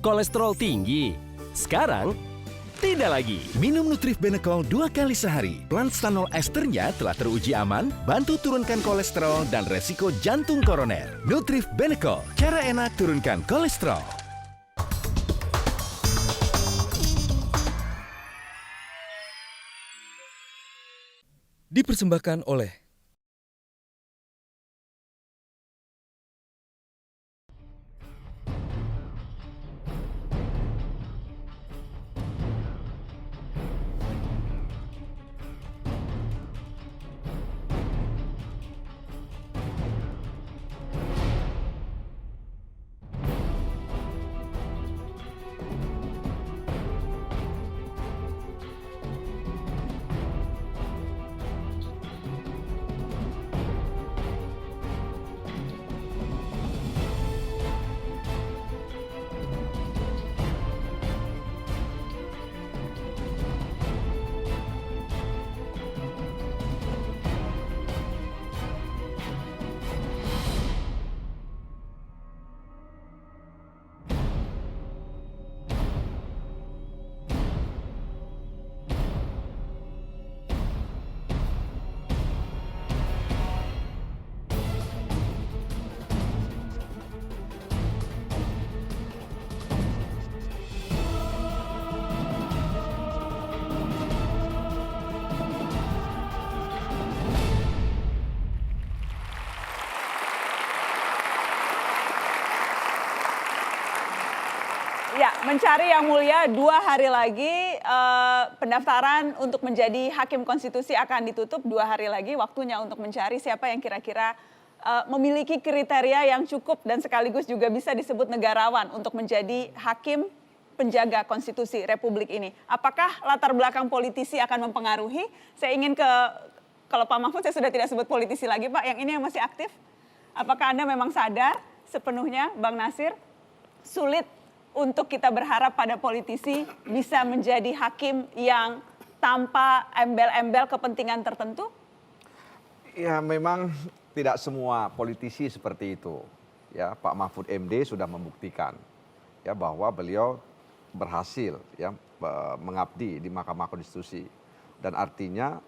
kolesterol tinggi? Sekarang, tidak lagi. Minum Nutrif Benecol 2 kali sehari. Planstanol esternya telah teruji aman, bantu turunkan kolesterol dan resiko jantung koroner. Nutrif Benecol, cara enak turunkan kolesterol. Dipersembahkan oleh Ya, mencari yang mulia 2 hari lagi pendaftaran untuk menjadi hakim konstitusi akan ditutup 2 hari lagi. Waktunya untuk mencari siapa yang kira-kira memiliki kriteria yang cukup dan sekaligus juga bisa disebut negarawan untuk menjadi hakim penjaga konstitusi Republik ini. Apakah latar belakang politisi akan mempengaruhi? Saya ingin kalau Pak Mahfud saya sudah tidak sebut politisi lagi Pak, yang ini yang masih aktif. Apakah Anda memang sadar sepenuhnya Bang Nasir sulit untuk kita berharap pada politisi bisa menjadi hakim yang tanpa embel-embel kepentingan tertentu? Ya memang tidak semua politisi seperti itu. Ya, Pak Mahfud MD sudah membuktikan ya bahwa beliau berhasil ya mengabdi di Mahkamah Konstitusi dan artinya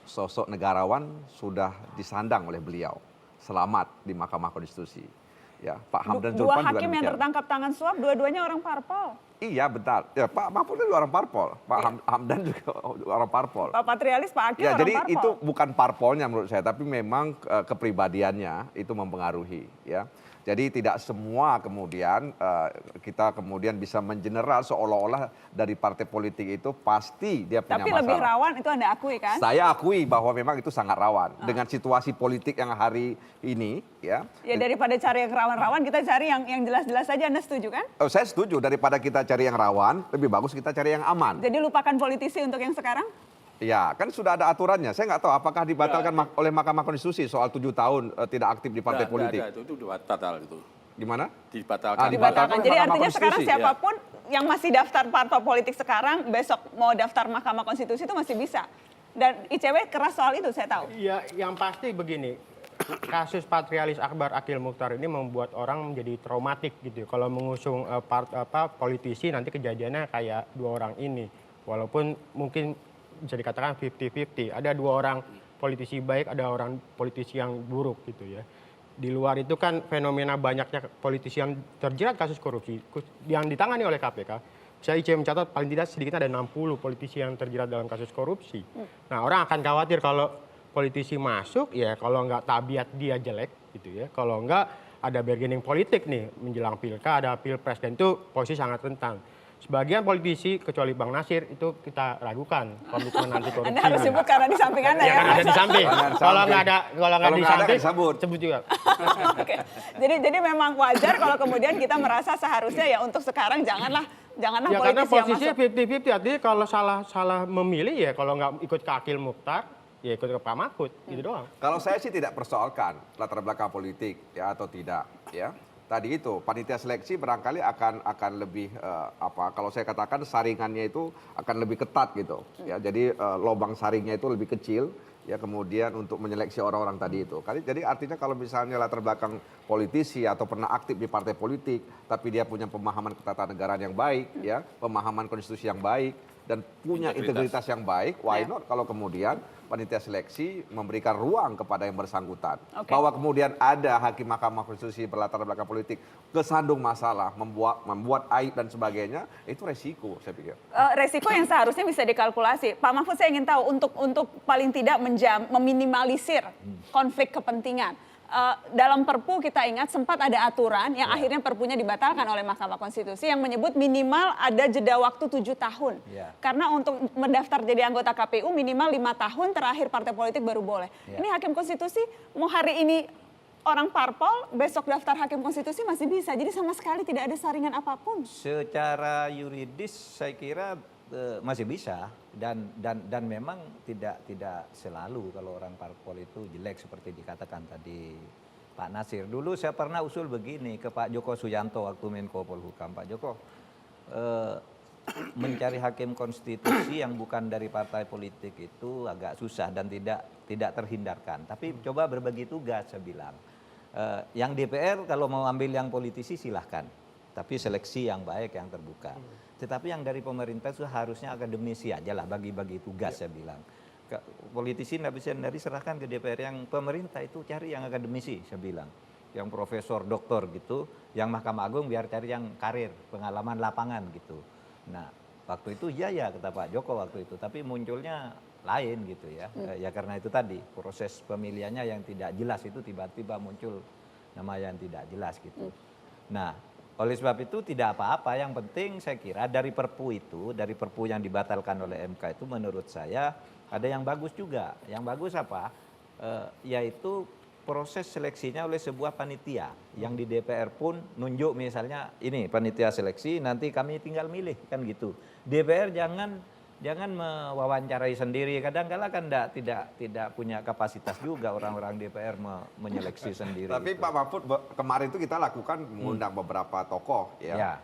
sosok negarawan sudah disandang oleh beliau. Selamat di Mahkamah Konstitusi. Ya, Pak Hamdan Dua Zulfan hakim juga yang tertangkap tangan suap, dua-duanya orang parpol. Iya betul. Ya, Pak Mahfud itu orang parpol. Pak Hamdan juga orang parpol. Pak Patrialis, Pak Akil Ya, orang jadi parpol. itu bukan parpolnya menurut saya, tapi memang kepribadiannya itu mempengaruhi. Ya, jadi tidak semua kemudian kita kemudian bisa mengeneral seolah-olah dari partai politik itu pasti dia punya Tapi masalah. lebih rawan itu Anda akui kan? Saya akui bahwa memang itu sangat rawan dengan situasi politik yang hari ini. Ya, Ya daripada cari yang rawan-rawan kita cari yang jelas-jelas saja. Anda setuju kan? Oh, saya setuju, daripada kita cari yang rawan, lebih bagus kita cari yang aman. Jadi lupakan politisi untuk yang sekarang? Ya, kan sudah ada aturannya. Saya nggak tahu apakah dibatalkan oleh Mahkamah Konstitusi soal 7 tahun tidak aktif di partai politik. Itu batal itu. Gimana? Dibatalkan. Dibatalkan. Jadi Mahkamah artinya sekarang Konstitusi, siapapun yang masih daftar partai politik sekarang, besok mau daftar Mahkamah Konstitusi itu masih bisa. Dan ICW keras soal itu, saya tahu. Ya, yang pasti begini, kasus Patrialis Akbar Akil Mukhtar ini membuat orang menjadi traumatik gitu. Kalau mengusung politisi nanti kejadiannya kayak 2 orang ini. Walaupun mungkin bisa dikatakan 50-50. Ada 2 orang politisi baik, ada orang politisi yang buruk gitu ya. Di luar itu kan fenomena banyaknya politisi yang terjerat kasus korupsi yang ditangani oleh KPK. Saya ICW mencatat paling tidak sedikitnya ada 60 politisi yang terjerat dalam kasus korupsi. Nah, orang akan khawatir kalau politisi masuk, ya kalau nggak tabiat dia jelek gitu ya. Kalau nggak ada bargaining politik nih menjelang pilkada, pilpres, dan itu posisi sangat rentan. Sebagian politisi, kecuali Bang Nasir, itu kita ragukan komitmen anti korupsi. Anda harus sebut karena di samping Anda ya. Ya kan ada di samping. Kalau nggak ada di samping, sebut juga. Oke. Jadi memang wajar kalau kemudian kita merasa seharusnya ya untuk sekarang janganlah Ya politisi karena yang posisinya masuk. 50-50, artinya kalau salah memilih ya kalau nggak ikut ke Akil Mukhtar, ya ikut ke Pak Mahfud, gitu doang. Kalau saya sih tidak persoalkan latar belakang politik ya atau tidak ya. Tadi itu panitia seleksi barangkali akan lebih kalau saya katakan saringannya itu akan lebih ketat gitu ya. Jadi lubang saringnya itu lebih kecil ya kemudian untuk menyeleksi orang-orang tadi itu. Jadi artinya kalau misalnya latar belakang politisi atau pernah aktif di partai politik, tapi dia punya pemahaman ketatanegaraan yang baik, ya, pemahaman konstitusi yang baik, dan punya integritas yang baik, why not kalau kemudian panitia seleksi memberikan ruang kepada yang bersangkutan. Bahwa kemudian ada hakim Mahkamah Konstitusi berlatar belakang politik kesandung masalah, membuat aib dan sebagainya, itu resiko saya pikir. Resiko yang seharusnya bisa dikalkulasi. Pak Mahfud, saya ingin tahu untuk paling tidak meminimalisir konflik kepentingan. Dalam Perpu kita ingat sempat ada aturan yang akhirnya Perpunya dibatalkan oleh Mahkamah Konstitusi yang menyebut minimal ada jeda waktu 7 tahun. Karena untuk mendaftar jadi anggota KPU minimal 5 tahun, terakhir partai politik baru boleh. Ini Hakim Konstitusi mau hari ini orang parpol, besok daftar Hakim Konstitusi masih bisa. Jadi sama sekali tidak ada saringan apapun. Secara yuridis saya kira masih bisa dan memang tidak selalu kalau orang parpol itu jelek seperti dikatakan tadi Pak Nasir. Dulu saya pernah usul begini ke Pak Joko Suyanto waktu Menko Polhukam. Pak Joko, mencari hakim konstitusi yang bukan dari partai politik itu agak susah dan tidak terhindarkan. Tapi coba berbagi tugas, saya bilang. Yang DPR kalau mau ambil yang politisi silahkan. Tapi seleksi yang baik, yang terbuka. Tetapi yang dari pemerintah itu harusnya akademisi aja lah, bagi-bagi tugas saya bilang. Politisi nggak bisa serahkan ke DPR, yang pemerintah itu cari yang akademisi saya bilang. Yang profesor, doktor gitu, yang Mahkamah Agung biar cari yang karir, pengalaman lapangan gitu. Nah waktu itu ya kata Pak Joko waktu itu, tapi munculnya lain gitu ya. Ya karena itu tadi proses pemilihannya yang tidak jelas itu tiba-tiba muncul nama yang tidak jelas gitu. Nah oleh sebab itu tidak apa-apa, yang penting saya kira dari Perpu itu, dari Perpu yang dibatalkan oleh MK itu menurut saya ada yang bagus juga. Yang bagus apa? Yaitu proses seleksinya oleh sebuah panitia yang di DPR pun nunjuk misalnya ini panitia seleksi, nanti kami tinggal milih kan gitu. DPR jangan mewawancarai sendiri, kadang-kala kan tidak punya kapasitas juga orang-orang DPR menyeleksi sendiri. Tapi itu. Pak Mahfud kemarin itu kita lakukan mengundang beberapa tokoh ya.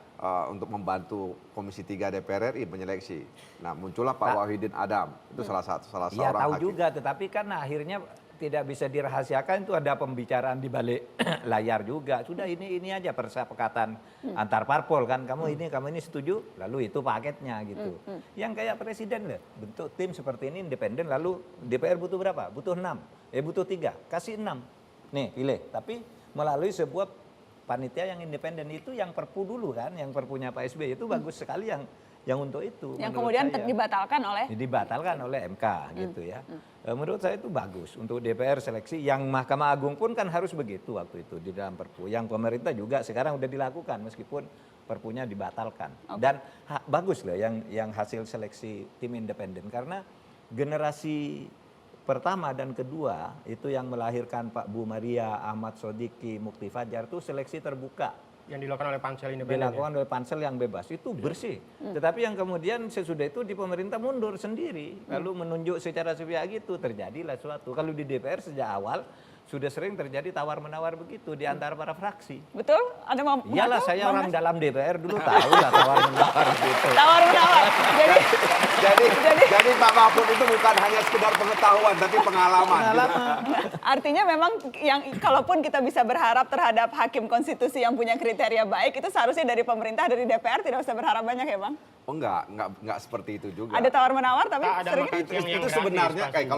Untuk membantu Komisi 3 DPR RI menyeleksi. Nah muncullah Pak Wahidin Adam, itu salah seorang ya, tahu hakim. juga, tetapi kan akhirnya tidak bisa dirahasiakan, itu ada pembicaraan di balik layar juga. Sudah ini aja persepakatan antar parpol kan, kamu ini setuju, lalu itu paketnya gitu. Yang kayak presiden lah, bentuk tim seperti ini independen, lalu DPR butuh berapa? Butuh 6, butuh 3, kasih 6. Nih pilih, tapi melalui sebuah panitia yang independen itu yang Perpu dulu kan, yang Perpunya Pak SBY itu bagus sekali yang untuk itu. Yang kemudian dibatalkan oleh MK gitu ya. Menurut saya itu bagus untuk DPR seleksi, yang Mahkamah Agung pun kan harus begitu waktu itu di dalam Perpu. Yang pemerintah juga sekarang udah dilakukan meskipun Perpunya dibatalkan. Dan bagus loh yang hasil seleksi tim independen, karena generasi pertama dan kedua itu yang melahirkan Pak Bu Maria, Ahmad Sodiki, Mukti Fajar itu seleksi terbuka. Yang dilakukan oleh pansel independen. Dilakukan oleh pansel yang bebas, itu bersih. Tetapi yang kemudian sesudah itu di pemerintah mundur sendiri, lalu menunjuk secara sepihak gitu, terjadilah suatu. Kalau di DPR sejak awal sudah sering terjadi tawar-menawar begitu di antara para fraksi. Betul? Ada iyalah, saya orang dalam DPR dulu tahu lah tawar-menawar gitu. Tawar-menawar. Jadi Pak Mahfud itu bukan hanya sekedar pengetahuan, tapi pengalaman. Artinya memang yang kalaupun kita bisa berharap terhadap hakim konstitusi yang punya kriteria baik, itu seharusnya dari pemerintah, dari DPR tidak usah berharap banyak ya Bang? Oh enggak seperti itu juga. Ada tawar-menawar tapi sering itu sebenarnya kayak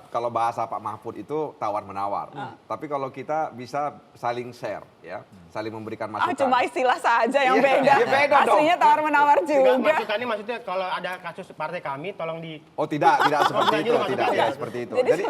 kalau bahasa Pak Mahfud itu tawar-menawar. Tapi kalau kita bisa saling share ya, saling memberikan masukan. Cuma istilah saja yang beda. Beda aslinya tawar-menawar juga. Maksudnya kalau ada kasus partai kami tolong di... Oh tidak seperti itu, tidak seperti itu. Jadi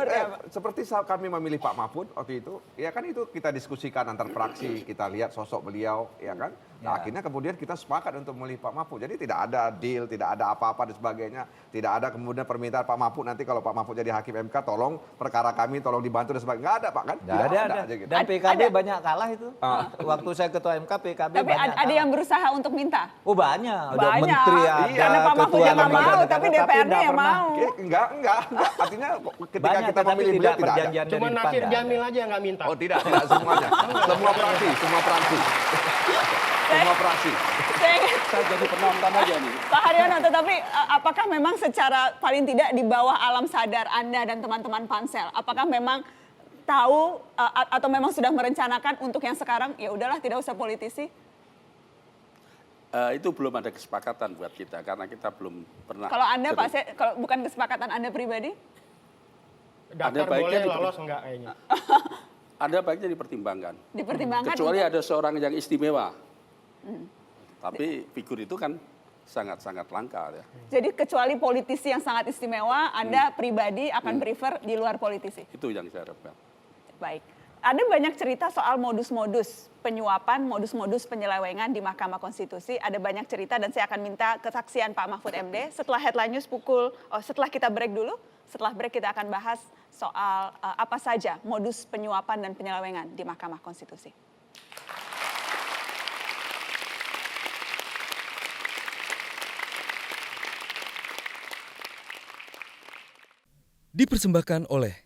seperti saat kami memilih Pak Mahfud waktu itu, ya kan itu kita diskusikan antar fraksi, kita lihat sosok beliau, ya kan. Nah, akhirnya kemudian kita sepakat untuk memilih Pak Mahfud. Jadi tidak ada deal, tidak ada apa-apa dan sebagainya. Tidak ada kemudian permintaan Pak Mahfud nanti kalau Pak Mahfud jadi hakim MK tolong perkara kami tolong dibantu dan sebagainya. Nggak ada Pak kan? Nggak ada. Gitu. Dan PKB banyak kalah itu. Waktu saya ketua MK PKB tapi banyak ada yang berusaha untuk minta? Oh banyak. Ada Banyak. menteri ada. Karena Pak Mahfud yang nggak mau, tapi DPR-nya yang mau. Enggak. Artinya ketika banyak, kita memilih beliau tidak ada. Cuma Nasir Jamil aja yang nggak minta. Oh tidak semuanya. Semua fraksi. saya jadi penonton aja nih. Pak Haryono, tetapi apakah memang secara paling tidak di bawah alam sadar Anda dan teman-teman pansel, apakah memang tahu atau memang sudah merencanakan untuk yang sekarang ya udahlah tidak usah politisi? Itu belum ada kesepakatan buat kita karena kita belum pernah. Kalau Anda Pak, kalau bukan kesepakatan Anda pribadi? Daftar baiknya boleh, lolos enggak kayaknya. Ada baiknya dipertimbangkan. Dipertimbangkan Kecuali untuk- ada seorang yang istimewa. Tapi figur itu kan sangat-sangat langka ya. Jadi kecuali politisi yang sangat istimewa, Anda pribadi akan prefer di luar politisi? Itu yang saya harapkan. Baik. Ada banyak cerita soal modus-modus penyuapan, modus-modus penyelewengan di Mahkamah Konstitusi. Ada banyak cerita dan saya akan minta kesaksian Pak Mahfud MD setelah headline news setelah kita break dulu. Setelah break kita akan bahas soal apa saja modus penyuapan dan penyelewengan di Mahkamah Konstitusi. Dipersembahkan oleh